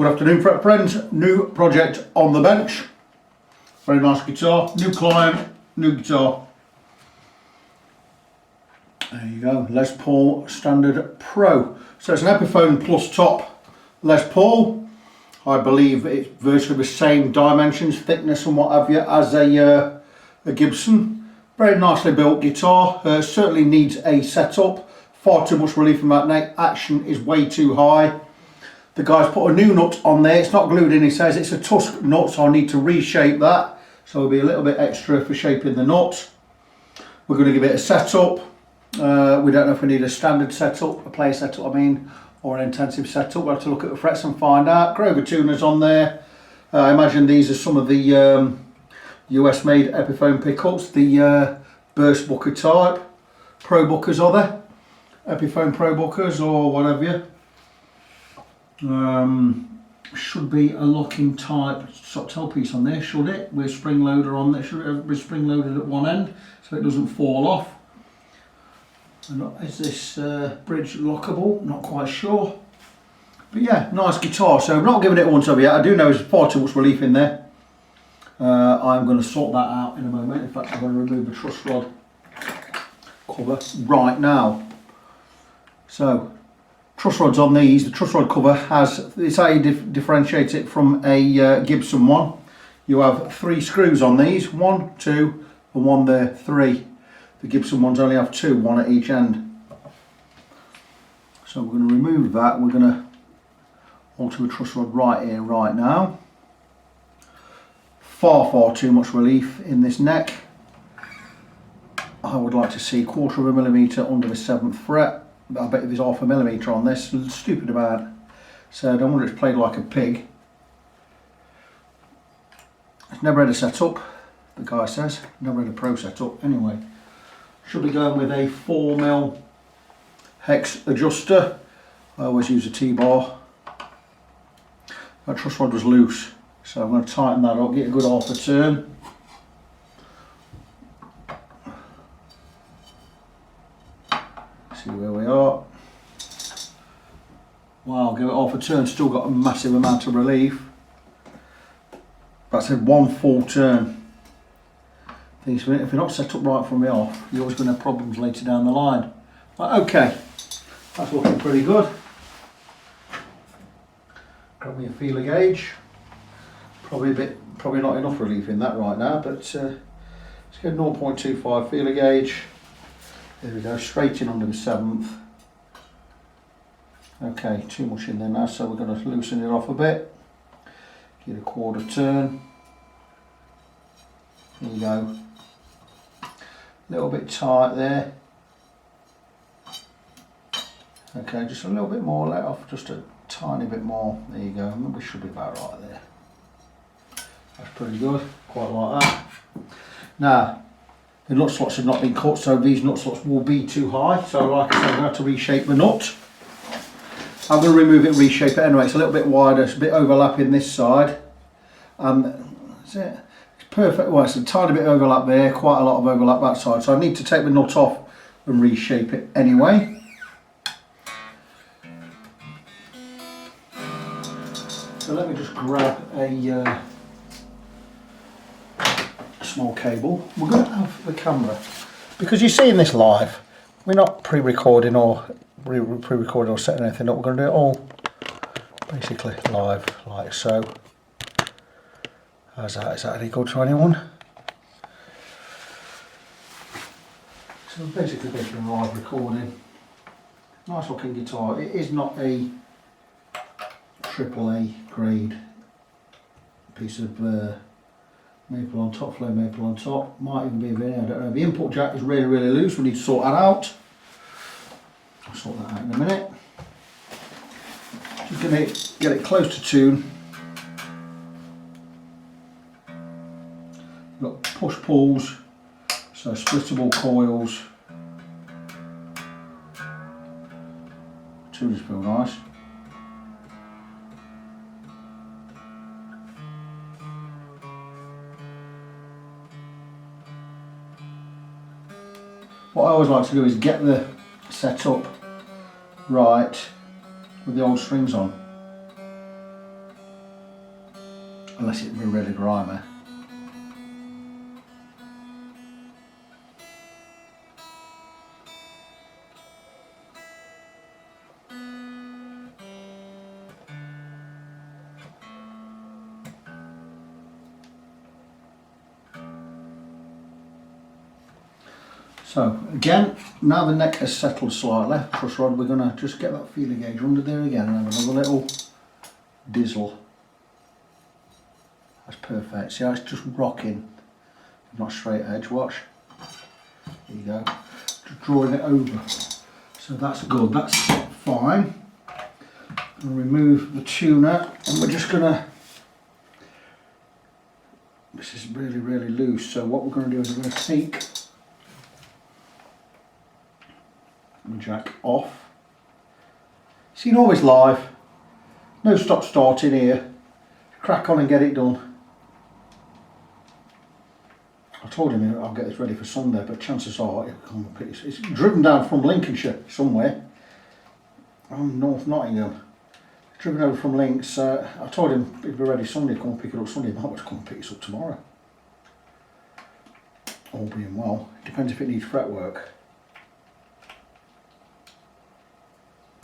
Good afternoon, fret friends. New project on the bench. Very nice guitar. New client, new guitar. There you go. Les Paul Standard Pro. So it's an Epiphone plus top Les Paul. I believe it's virtually the same dimensions, thickness and what have you as a Gibson. Very nicely built guitar. Certainly needs a setup. Far too much relief from that neck. Action is way too high. The guy's put a new nut on there. It's not glued in, he says. It's a Truss nut, so I need to reshape that. So it'll be a little bit extra for shaping the nut. We're going to give it a setup. We don't know if we need a standard setup, a player setup I mean, or an intensive setup. We'll have to look at the frets and find out. Grover tuners on there. I imagine these are some of the US made Epiphone pickups. The burst booker type. Pro bookers are there. Epiphone Pro bookers or whatever. Should be a locking type stop tailpiece on there, should it? With spring loader on there, should it be spring loaded at one end so it doesn't fall off? Is this bridge lockable? Not quite sure. But yeah, nice guitar. So I'm not giving it a once over yet. I do know there's far too much relief in there. I'm going to sort that out in a moment. In fact, I'm going to remove the truss rod cover right now. So truss rods on these, the truss rod cover has, it's how you differentiate it from a Gibson one. You have 3 screws on these, 1, 2 and 1 there, 3. The Gibson ones only have 2, 1 at each end. So we're going to remove that, we're going to alter the truss rod right here, right now. Far too much relief in this neck. I would like to see 1/4 of a millimetre under the 7th fret. I bet there's 1/2 millimetre on this, stupid about. So I don't wonder it's played like a pig. It's never had a setup, the guy says. Never had a pro setup. Anyway, should be going with a 4mm hex adjuster. I always use a T-bar. That truss rod was loose, so I'm going to tighten that up, get a good 1/2 a turn. See where we are. Wow, give it 1/2 a turn, still got a massive amount of relief. That's a 1 full turn. If you're not set up right from the off, you're always going to have problems later down the line. Right, okay, that's looking pretty good. Grab me a feeler gauge. Probably not enough relief in that right now, but let's get 0.25 feeler gauge. There we go, straight in under the 7th. Okay, too much in there now, so we're going to loosen it off a bit. Get a 1/4 turn. There you go. A little bit tight there. Okay, just a little bit more, let off just a tiny bit more. There you go, we should be about right there. That's pretty good, quite like that. Now, the nut slots have not been cut, so these nut slots will be too high. So like I said, I'm going to have to reshape the nut. I'm going to remove it, reshape it anyway. It's a little bit wider, it's a bit overlapping this side. That's it. It's perfect. Well, it's a tiny bit overlap there, quite a lot of overlap that side. So I need to take the nut off and reshape it anyway. So let me just grab a small cable. We're going to have the camera, because you're seeing this live, we're not pre-recording or setting anything up. We're going to do it all basically live, like so. How's that? Is that any good to anyone? So basically making a live recording. Nice looking guitar. It is not a AAA grade piece of maple on top, flow maple on top, might even be a veneer, I don't know. The input jack is really loose, we need to sort that out. I'll sort that out in a minute. Just going to get it close to tune. We've got push pulls, so splittable coils. Tunes feel nice. What I always like to do is get the setup right with the old strings on. unless it's really grimy. So again, now the neck has settled slightly, truss rod, we're going to just get that feeler gauge under there again and have another little dizzle. That's perfect. See how it's just rocking, not straight edge, watch. There you go. Just drawing it over. So that's good, that's fine. I'll remove the tuner and we're just going to, this is really, really loose, so what we're going to do is we're going to take jack off. So you can always live, no stop starting here, crack on and get it done. I told him I'll get this ready for Sunday, but chances are it's driven down from Lincolnshire somewhere. I'm North Nottingham. Driven over from Links. I told him it'd be ready Sunday, come and pick it up Sunday. He might want to come and pick it up tomorrow. All being well. Depends if it needs fretwork.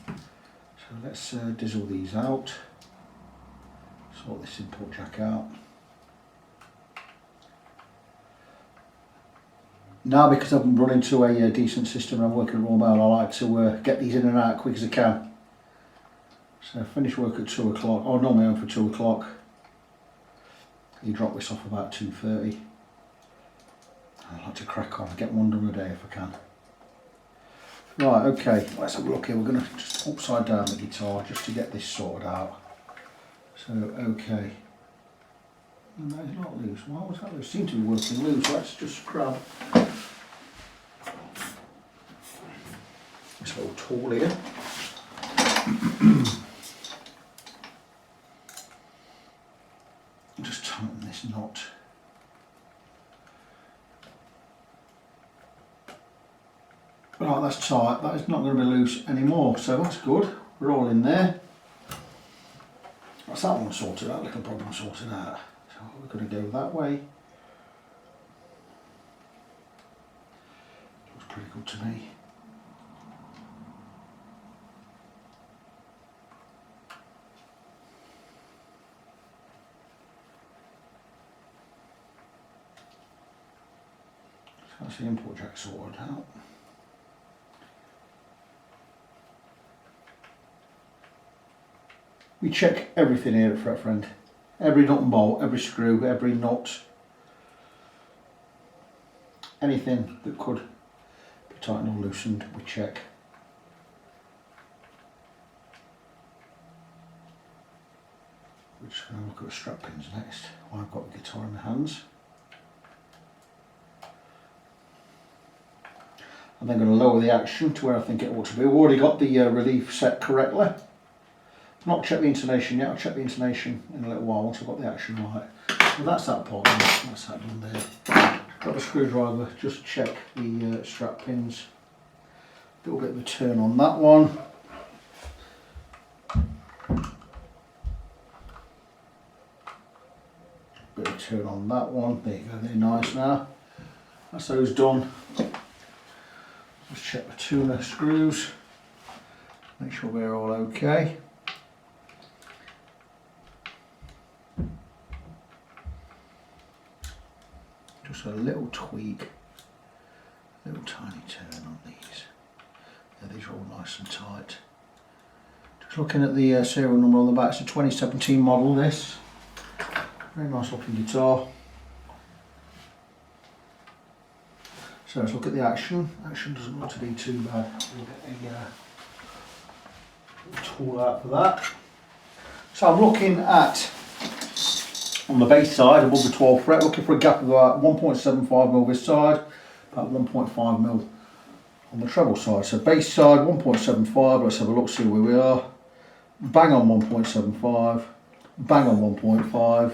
So let's dizzle these out, sort this input jack out. Now because I've run into a decent system and I'm working at Royal Mail, I like to get these in and out as quick as I can. So I finish work at 2 o'clock, oh normally I'm for 2 o'clock. You drop this off about 2:30. I like to crack on, get one done a day if I can. Right, okay, let's have a look here. We're going to just upside down the guitar just to get this sorted out. So, okay. No, that is not loose. Why was that loose? It seemed to be working loose. Let's just grab this little tool here. Just tighten this knot. Right, that's tight, that is not going to be loose anymore, so that's good, we're all in there. That's that one sorted out, little problem sorted out. So we're going to go that way. Looks pretty good to me. So that's the import jack sorted out. We check everything here at Fretfriend. Every nut and bolt, every screw, every nut. Anything that could be tightened or loosened, we check. We're just going to look at the strap pins next while I've got the guitar in my hands. I'm then going to lower the action to where I think it ought to be. We've already got the relief set correctly. Not check the intonation yet, I'll check the intonation in a little while once I've got the action right. Well, that's that part done, that's that done there. Got a screwdriver, just check the strap pins. A little bit of a turn on that one. Bit of a turn on that one, there you go, they're nice now. That's those done. Let's check the tuner screws, make sure we're all okay. Just a little tweak, a little tiny turn on these. Yeah, these are all nice and tight. Just looking at the serial number on the back, it's a 2017 model this. Very nice looking guitar. So let's look at the action. Action doesn't look to be too bad. We'll get a tool out for that. So I'm looking at, on the bass side above the 12th fret, looking for a gap of about 1.75mm this side, about 1.5mm on the treble side. So bass side 1.75, let's have a look, see where we are. Bang on 1.75, bang on 1.5.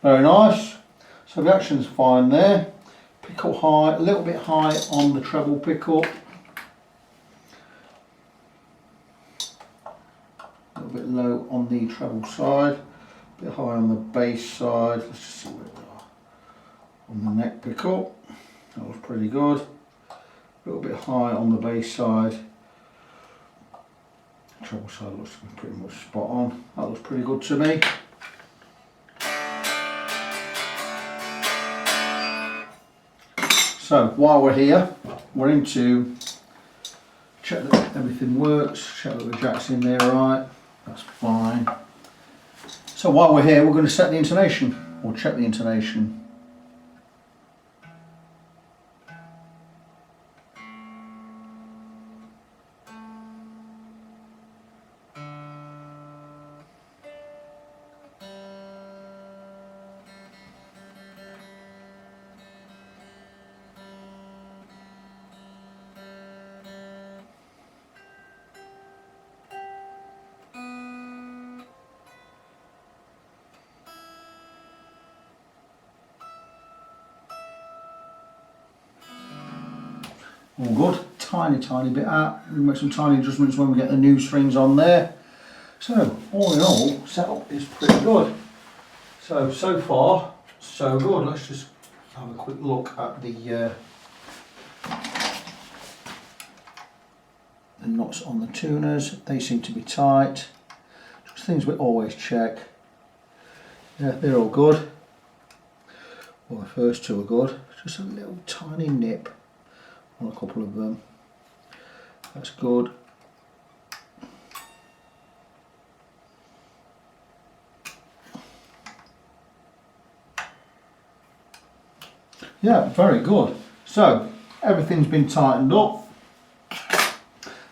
Very nice. So the action's fine there. Pick up high, a little bit high on the treble pickup. A little bit low on the treble side. A bit high on the bass side. Let's just see where we are. On the neck pickup. That was pretty good. A little bit high on the bass side. The treble side looks to be pretty much spot on. That looks pretty good to me. So while we're here, we're into check that everything works, check that the jack's in there right, that's fine. So while we're here, we're going to set the intonation, or check the intonation. All good, tiny bit out. We make some tiny adjustments when we get the new strings on there. So all in all, setup is pretty good. So far, so good. Let's just have a quick look at the nuts on the tuners. They seem to be tight. Just things we always check. Yeah, they're all good. Well, the first two are good. Just a little tiny nip on a couple of them. That's good. Yeah, very good. So everything's been tightened up.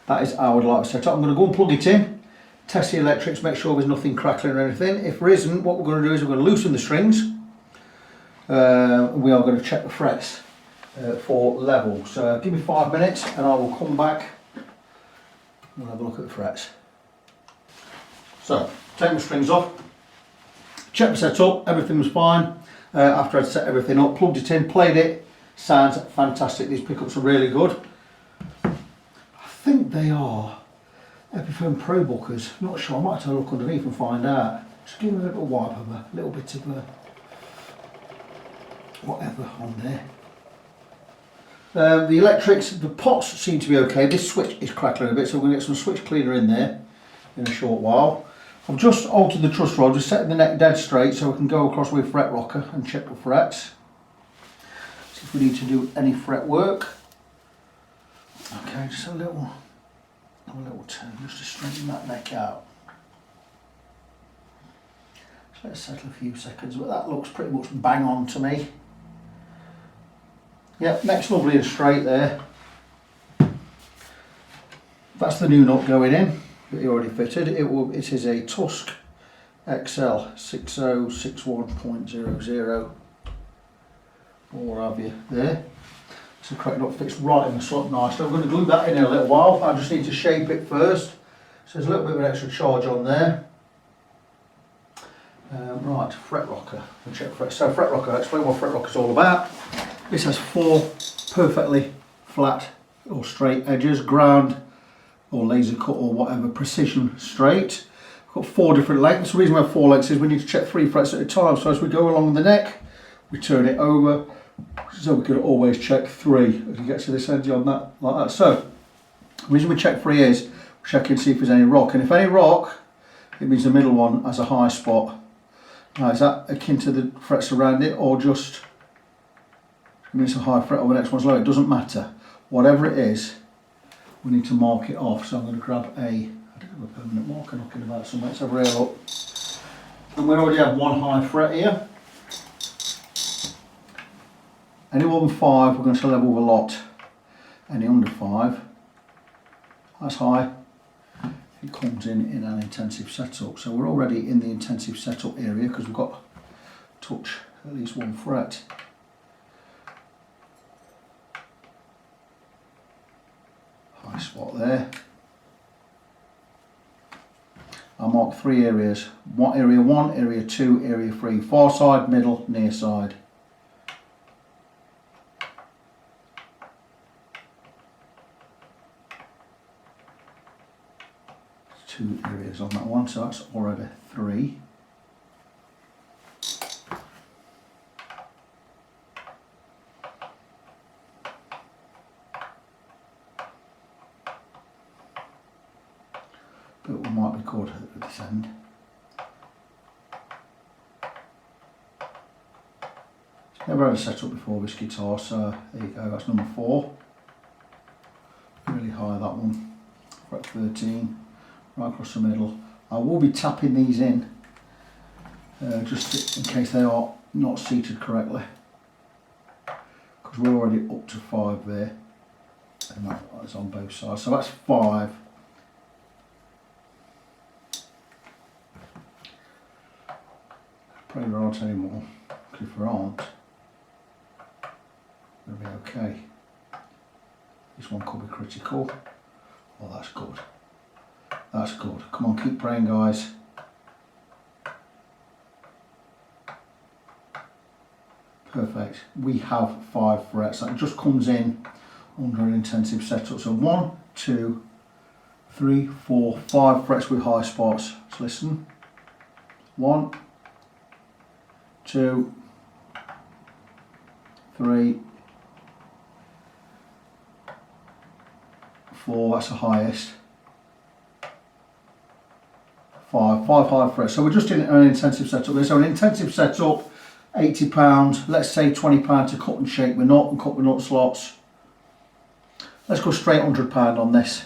That is how I would like to set up. I'm going to go and plug it in, test the electrics, make sure there's nothing crackling or anything. If there isn't, what we're going to do is we're going to loosen the strings. We are going to check the frets for level. So give me 5 minutes and I will come back and we'll have a look at the frets. So take my strings off, check the setup, everything was fine. After I'd set everything up, plugged it in, played it, sounds fantastic. These pickups are really good. I think they are Epiphone Pro Bookers. Not sure, I might have to look underneath and find out. Just give me a little wipe of a little bit of whatever on there. The electrics, the pots seem to be okay. This switch is crackling a bit, so we're going to get some switch cleaner in there in a short while. I've just altered the truss rod, just setting the neck dead straight so we can go across with fret rocker and check the frets. See if we need to do any fret work. Okay, just a little turn just to straighten that neck out. So let's settle a few seconds, but that looks pretty much bang on to me. Yep, neck's lovely and straight there. That's the new nut going in that you already fitted. It is a Truss XL 6061.00 or have you there. It's a correct nut, fits right in the slot nicely. I'm going to glue that in a little while. I just need to shape it first. So there's a little bit of an extra charge on there. Right, fret rocker. We'll check fret. So fret rocker, I'll explain what fret rocker is all about. This has 4 perfectly flat or straight edges, ground or laser cut or whatever, precision straight. We've got 4 different lengths. The reason we have 4 lengths is we need to check 3 frets at a time. So as we go along the neck, we turn it over, so we can always check 3 as you get to this edge on that, like that. So the reason we check 3 is we're checking to see if there's any rock, and if any rock, it means the middle one has a high spot. Now is that akin to the frets around it, or just it means a high fret or the next one's low? It doesn't matter. Whatever it is, we need to mark it off. So I'm going to grab I don't have a permanent marker knocking about somewhere. Let's have a real look. And we already have 1 high fret here. Any more than 5, we're going to level with a lot. Any under 5, that's high. It comes in an intensive setup. So we're already in the intensive setup area because we've got touch at least 1 fret. High spot there. I'll mark 3 areas. Area 1, area 2, area 3. Far side, middle, near side. 2 areas on that one, so that's already 3. But we might be caught at this end. Never had a setup before this guitar, so there you go, that's number 4. Really high, that one. Fret 13, right across the middle. I will be tapping these in, just in case they are not seated correctly. Because we're already up to 5 there, and that is on both sides. So that's 5. Pray there aren't any more, because if there aren't, it'll be okay. This one could be critical. Oh, that's good. That's good. Come on, keep praying, guys. Perfect. We have 5 frets. That just comes in under an intensive setup. So 1, 2, 3, 4, 5 frets with high spots. Let's listen. 1, 2, 3, 4, that's the highest. 5 high frets. So we're just in an intensive setup. So an intensive setup, £80. Let's say £20 to cut and shape the nut and cut the nut slots. Let's go straight £100 on this,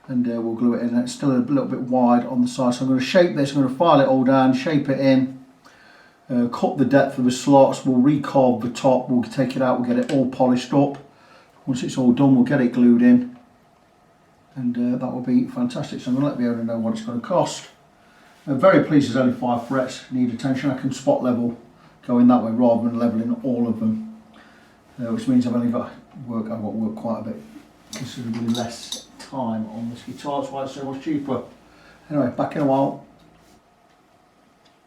and we'll glue it in. It's still a little bit wide on the side, so I'm going to shape this. I'm going to file it all down, shape it in, cut the depth of the slots. We'll recarve the top. We'll take it out. We'll get it all polished up. Once it's all done, we'll get it glued in, and that will be fantastic. So I'm going to let the owner know what it's going to cost. I'm very pleased there's only 5 frets need attention. I can spot level going that way rather than levelling all of them, which means I've got to work quite a bit, considerably less time on this guitar. That's why it's so much cheaper. Anyway, back in a while.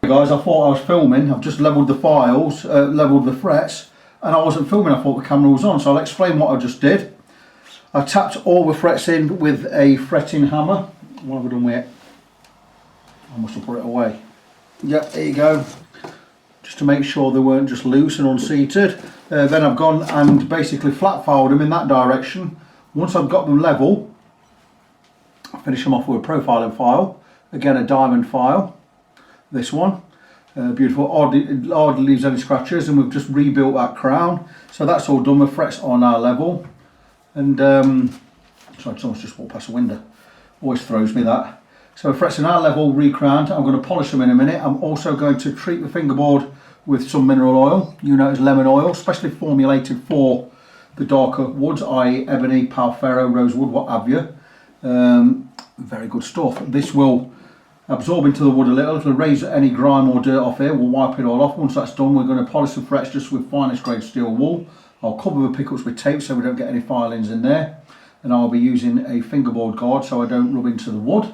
Hey guys, I thought I was filming. I've just levelled the files, levelled the frets, and I wasn't filming. I thought the camera was on, so I'll explain what I just did. I tapped all the frets in with a fretting hammer. What have I done with it? I must have put it away. Yep, there you go. Just to make sure they weren't just loose and unseated. Then I've gone and basically flat filed them in that direction. Once I've got them level, I finish them off with a profiling file. Again, a diamond file. This one. Beautiful, hardly leaves any scratches, and we've just rebuilt that crown. So that's all done. The frets are now level, and sorry, someone's just walked past the window. Always throws me that. So the frets are now level, recrowned. I'm going to polish them in a minute. I'm also going to treat the fingerboard with some mineral oil. You know, it's lemon oil, specially formulated for the darker woods, i.e. ebony, palfero, rosewood, what have you. Very good stuff. This will absorb into the wood a little. It'll raise any grime or dirt off here. We'll wipe it all off. Once that's done, we're going to polish the frets just with finest grade steel wool. I'll cover the pickups with tape so we don't get any filings in there, and I'll be using a fingerboard guard so I don't rub into the wood.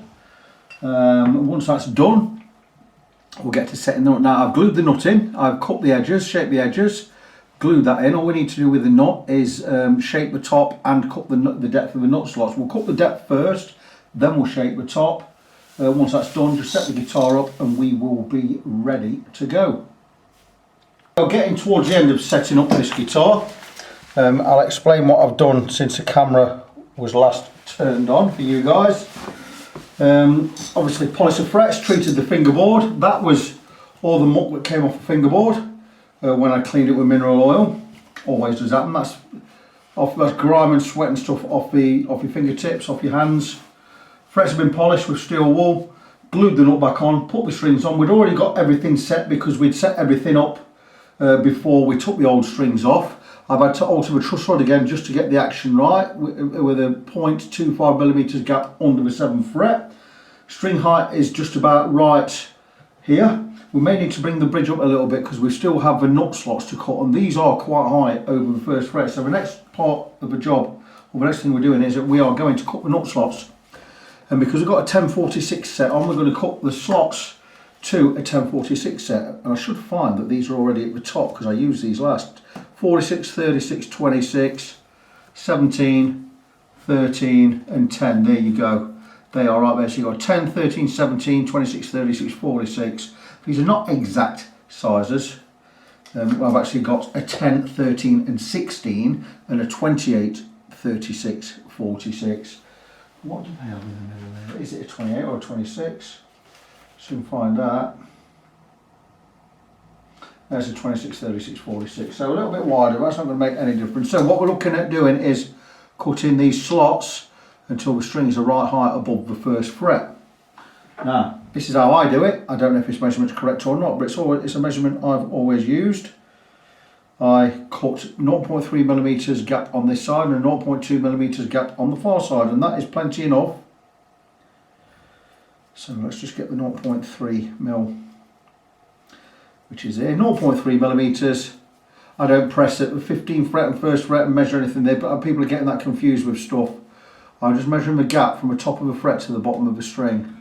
Once that's done, we'll get to setting the nut. Now I've glued the nut in, I've cut the edges, shaped the edges, glued that in. All we need to do with the nut is shape the top and cut the depth of the nut slots. We'll cut the depth first, then we'll shape the top. Once that's done, just set the guitar up and we will be ready to go. So getting towards the end of setting up this guitar, I'll explain what I've done since the camera was last turned on for you guys. Obviously polished the frets, treated the fingerboard. That was all the muck that came off the fingerboard when I cleaned it with mineral oil. Always does happen. That's grime and sweat and stuff off your fingertips, off your hands. Frets have been polished with steel wool, glued the nut back on, put the strings on. We'd already got everything set because we'd set everything up before we took the old strings off. I've had to alter the truss rod again just to get the action right with a 0.25mm gap under the 7th fret. String height is just about right here. We may need to bring the bridge up a little bit because we still have the nut slots to cut, and these are quite high over the first fret. So the next part of the job, or the next thing we're doing, is that we are going to cut the nut slots. And because we've got a 1046 set on, we're going to cut the slots to a 1046 set. And I should find that these are already at the top because I used these last. 46, 36, 26, 17, 13 and 10. There you go. they are right there. So you've got 10, 13, 17, 26, 36, 46. These are not exact sizes. I've actually got a 10, 13 and 16 and a 28, 36, 46. What do they have in the middle there? Is it a 28 or a 26? Soon find out. There's a 26, 36, 46. So a little bit wider, but that's not going to make any difference. So what we're looking at doing is cutting these slots until the strings are right height above the first fret. Now, this is how I do it. I don't know if this measurement's correct or not, but it's a measurement I've always used. I cut 0.3 millimeters gap on this side and a 0.2 millimeters gap on the far side, and that is plenty enough. So let's just get the 0.3 mil, which is here, 0.3 millimeters. I don't press it with 15th fret and first fret and measure anything there, but people are getting that confused with stuff. I'm just measuring the gap from the top of the fret to the bottom of the string.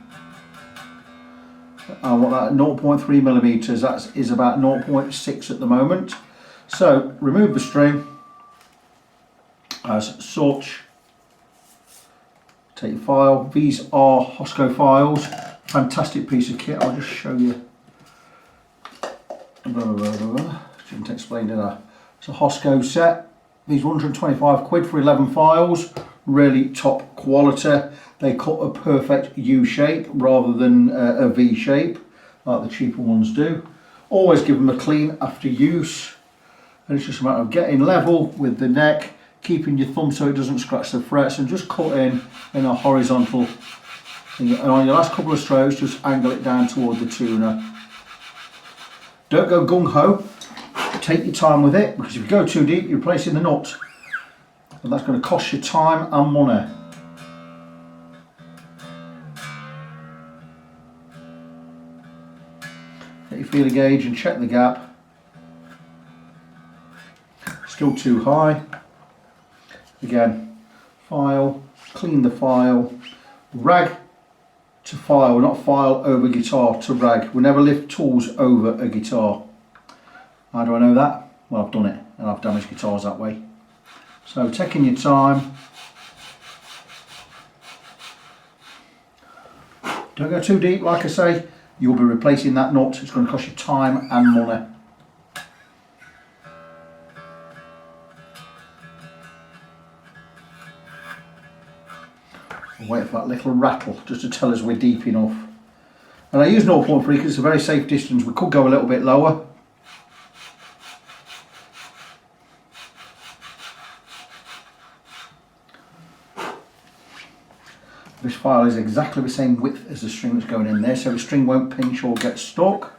I want that at 0.3 millimeters, that is about 0.6 at the moment. So remove the string as such. Take your file. These are Hosco files. Fantastic piece of kit. I'll just show you. Shouldn't explain, did I? It's a Hosco set. These 125 quid for 11 files. Really top quality. They cut a perfect U shape rather than a V shape like the cheaper ones do. Always give them a clean after use. And it's just a matter of getting level with the neck, keeping your thumb so it doesn't scratch the frets, and just cut in a horizontal. And on your last couple of strokes, just angle it down toward the tuner. Don't go gung-ho. Take your time with it, because if you go too deep, you're replacing the nut. And that's going to cost you time and money. Get your feeler gauge and check the gap. Still too high. Again, file, clean the file, rag to file, not file over guitar to rag. We never lift tools over a guitar. How do I know that? Well, I've done it and I've damaged guitars that way. So taking your time. Don't go too deep, like I say, you'll be replacing that nut. It's going to cost you time and money. Wait for that little rattle just to tell us we're deep enough. And I use 0.3 because it's a very safe distance. We could go a little bit lower. This file is exactly the same width as the string that's going in there, so the string won't pinch or get stuck.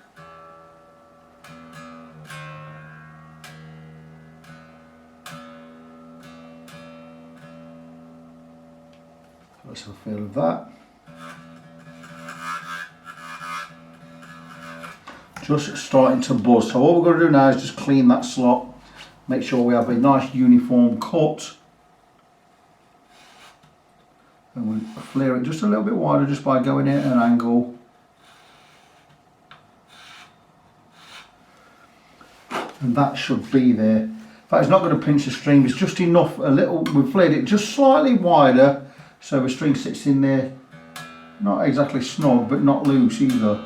Let's have a feel of that. Just starting to buzz. So all we're going to do now is just clean that slot. Make sure we have a nice uniform cut. And we'll flare it just a little bit wider just by going in at an angle. And that should be there. In fact, it's not going to pinch the string. It's just enough, a little, we've flared it just slightly wider. So the string sits in there, not exactly snug, but not loose either.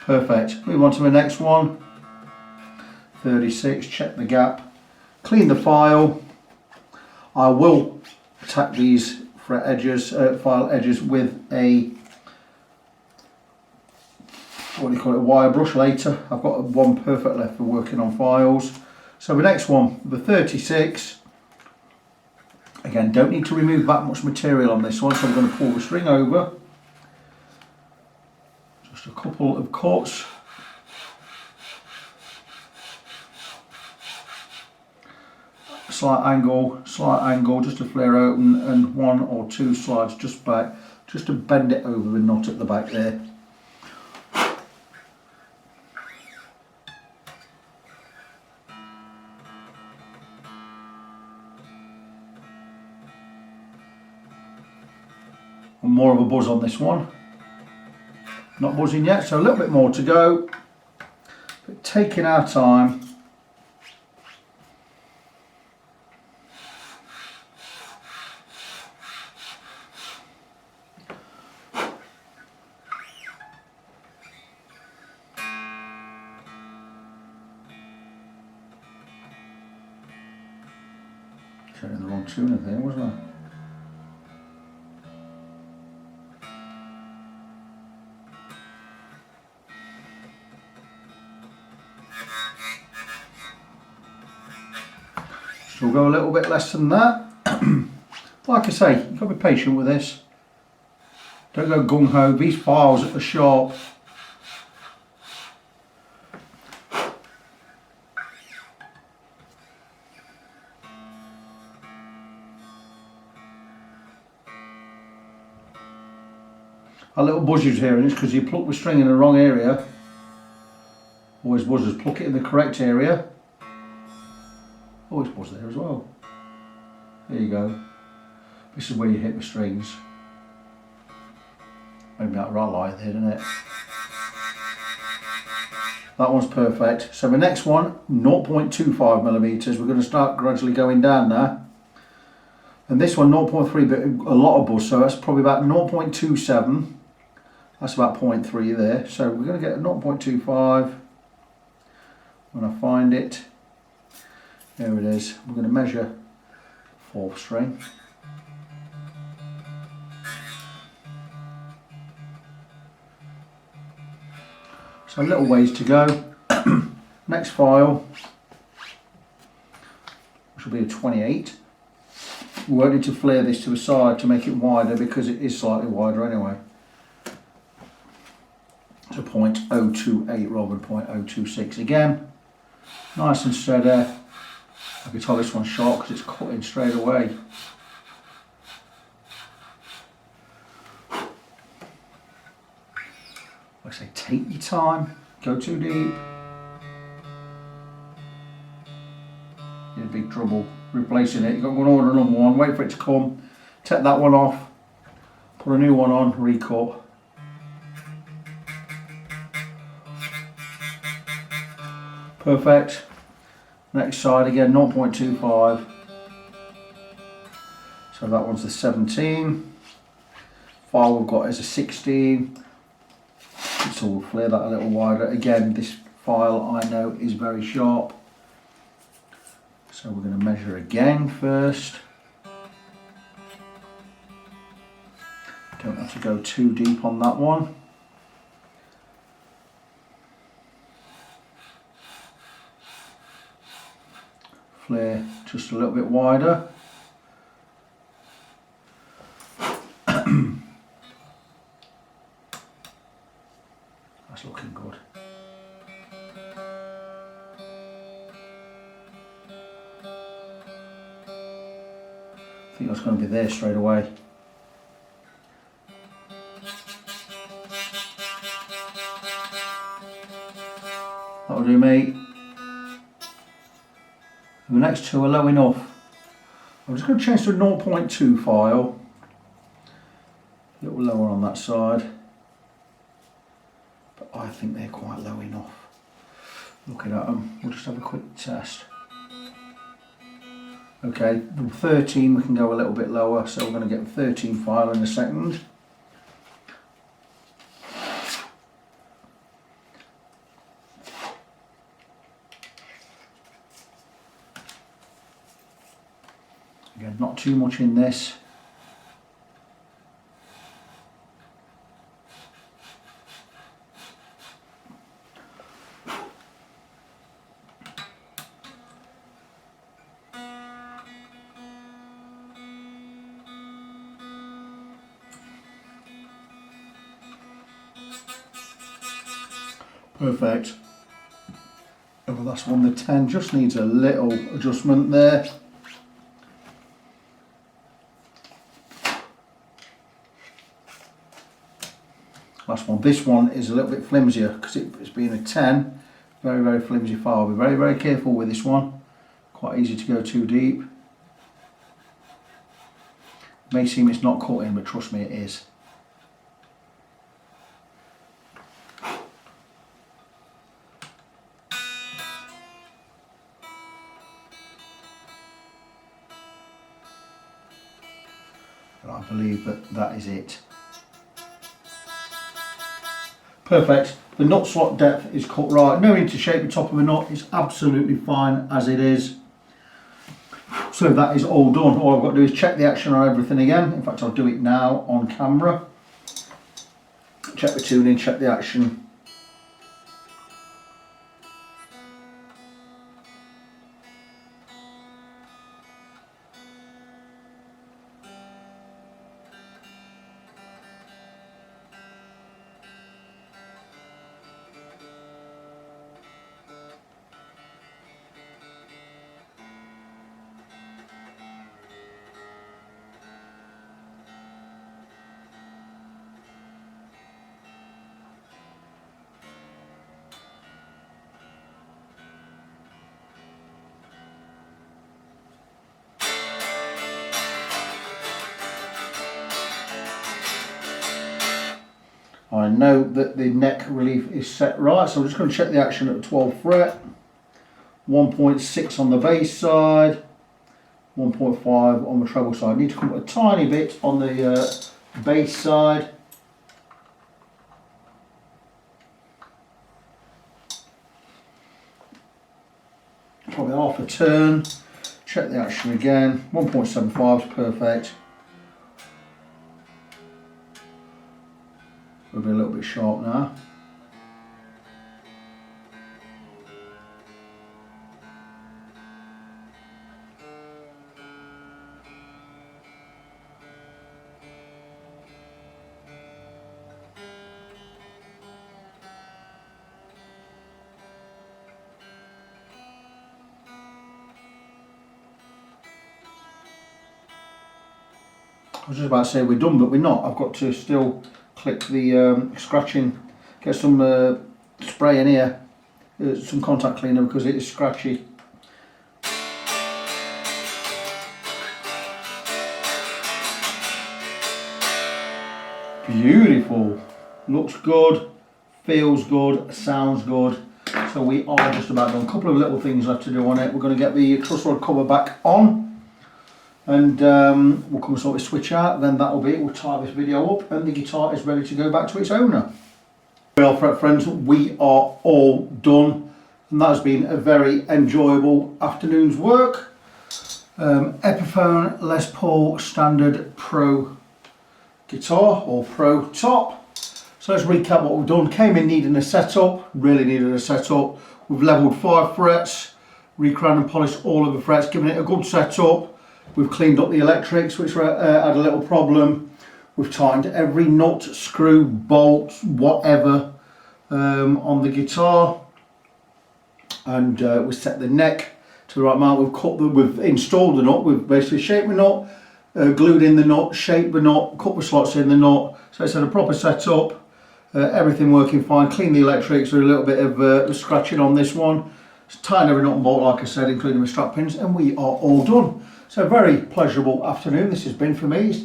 Perfect. Move on to the next one. 36, check the gap, clean the file. I will attack these fret edges, file edges with a, what do you call it, a wire brush later. I've got one perfect left for working on files. So the next one, the 36, again, don't need to remove that much material on this one, so I'm going to pull the string over. Just a couple of cuts. Slight angle, just to flare open, and one or two slides just back, just to bend it over the nut at the back there. And more of a buzz on this one. Not buzzing yet, so a little bit more to go. But taking our time. Turning the wrong tuner there, wasn't I? So we'll go a little bit less than that. Like I say, you've got to be patient with this. Don't go gung-ho. These files are sharp. A little buzzes here, and it's because you pluck the string in the wrong area. Always buzzes. Pluck it in the correct area. Always buzz there as well. There you go. This is where you hit the strings. Maybe that right line there, isn't it? That one's perfect. So the next one, 0.25 millimeters. We're going to start gradually going down now. And this one, 0.3, but a lot of buzz, so that's probably about 0.27. That's about 0.3 there. So we're going to get a 0.25. When I find it, there it is. We're going to measure 4th string. So a little ways to go. Next file, which will be a 28. We won't need to flare this to the side to make it wider because it is slightly wider anyway. So 0.028 rather than 0.026 again. Nice and steady. I can tell this one's sharp because it's cutting straight away. Like I say, take your time, go too deep. You're in big trouble replacing it. You've got to go and order another one, wait for it to come, take that one off, put a new one on, recut. Perfect. Next side again, 0.25. So that one's the 17. File we've got is a 16. So we'll flare that a little wider. Again, this file I know is very sharp. So we're going to measure again first. Don't have to go too deep on that one. Flare just a little bit wider. That's looking good. I think that's going to be there straight away. That'll do, mate. The next two are low enough. I'm just going to change to a 0.2 file. A little lower on that side. But I think they're quite low enough. Looking at them, we'll just have a quick test. Okay, the 13 we can go a little bit lower, so we're going to get the 13 file in a second. Again, not too much in this. Perfect. Oh, well, that's one, the 10 just needs a little adjustment there. Last one. This one is a little bit flimsier because it's being a 10. Very, very flimsy file. Be very, very careful with this one. Quite easy to go too deep. It may seem it's not cutting, but trust me, it is. And I believe that that is it. Perfect. The nut slot depth is cut right. No need to shape the top of the nut. It's absolutely fine as it is. So that is all done. All I've got to do is check the action on everything again. In fact, I'll do it now on camera. Check the tuning, check the action. I know that the neck relief is set right, so I'm just going to check the action at the 12th fret. 1.6 on the bass side, 1.5 on the treble side. I need to come up a tiny bit on the bass side. Probably half a turn. Check the action again. 1.75 is perfect. We'll be a little bit sharp now. I was just about to say we're done, but we're not. I've got to still click the scratching, get some spray in here, some contact cleaner because it is scratchy. Beautiful, looks good, feels good, sounds good. So we are just about done. A couple of little things left to do on it. We're going to get the truss rod cover back on. And we'll come and sort the switch out, then that'll be it. We'll tie this video up and the guitar is ready to go back to its owner. Well, fret friends, we are all done and that has been a very enjoyable afternoon's work. Epiphone Les Paul Standard Pro guitar or Pro top. So let's recap what we've done. Came in needing a setup, really needed a setup. We've levelled 5 frets, recrowned and polished all of the frets, given it a good setup. We've cleaned up the electrics, which had a little problem. We've tightened every nut, screw, bolt, whatever on the guitar, and we set the neck to the right amount. We've installed the nut. We've basically shaped the nut, glued in the nut, shaped the nut, cut the slots in the nut. So it's had a proper setup. Everything working fine. Cleaned the electrics with a little bit of scratching on this one. Tightened every nut and bolt, like I said, including the strap pins, and we are all done. So a very pleasurable afternoon this has been for me. It's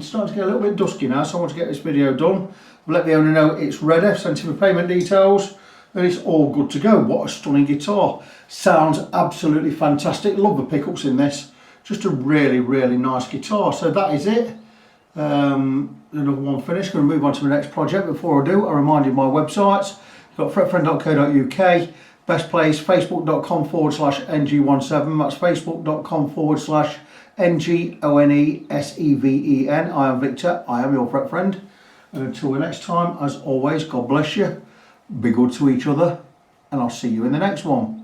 starting to get a little bit dusky now, so I want to get this video done. I've let the owner know it's ready, sent him the payment details, and it's all good to go. What a stunning guitar. Sounds absolutely fantastic. Love the pickups in this. Just a really, really nice guitar. So that is it. Another one finished. Going to move on to the next project. Before I do, I remind you of my websites. You've got fretfriend.co.uk. Best place, facebook.com/ng17. That's facebook.com/NGONESEVEN. I am Victor. I am your fret friend. And until the next time, as always, God bless you. Be good to each other. And I'll see you in the next one.